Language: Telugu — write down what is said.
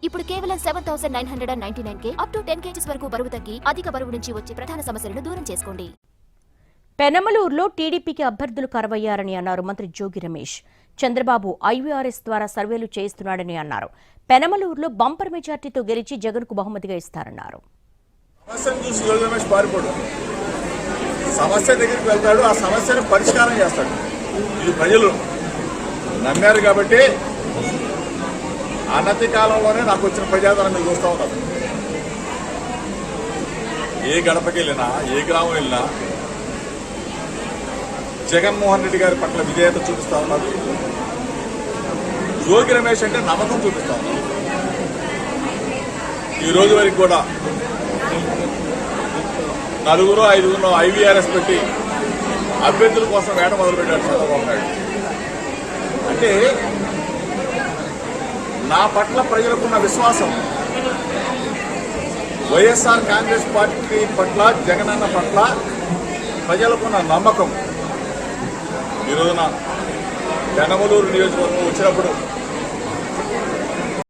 ఇప్పుడు కేవలం 7,999 అప్ టు 10 kgs వరకు బరువు తగ్గి అధిక బరువు నుంచి వచ్చే ప్రధాన సమస్యలను దూరం చేసుకోండి. పెనమలూరులో టీడీపీకి అభ్యర్థులు కరవయ్యారని అన్నారు మంత్రి జోగి రమేష్. చంద్రబాబు ఐవీఆర్ఎస్ ద్వారా సర్వేలు చేయిస్తున్నాడని అన్నారు. పెనమలూరులో బంపర్ మెజార్టీతో గెలిచి జగన్కు బహుమతిగా ఇస్తారన్నారు. సమస్య దగ్గరికి వెళ్తాడు, ఆ సమస్యను పరిష్కారం చేస్తాడు. ఇది ప్రజలు నమ్మారు కాబట్టి అనతి కాలంలోనే నాకు వచ్చిన ప్రజాదరణ మీరు చూస్తూ ఉన్నారు. ఏ గడపకి వెళ్ళినా, ఏ గ్రామం వెళ్ళినా జగన్మోహన్ రెడ్డి గారి పట్ల విధేయత చూపిస్తా ఉన్నారు. జోగి రమేష్ అంటే నమ్మకం చూపిస్తా ఉన్నారు. ఈ రోజు వరకు కూడా 4-5 ఐవీఆర్ఎస్ పెట్టి అభ్యర్థుల కోసం వేట మొదలుపెట్టాడు చంద్రబాబు నాయుడు. అంటే నా పట్ల ప్రజలకున్న విశ్వాసం, వైఎస్ఆర్ కాంగ్రెస్ పార్టీ పట్ల, జగనన్న పట్ల ప్రజలకున్న నమ్మకం ఈ రోజున పెనమలూరు నియోజకవర్గం వచ్చినప్పుడు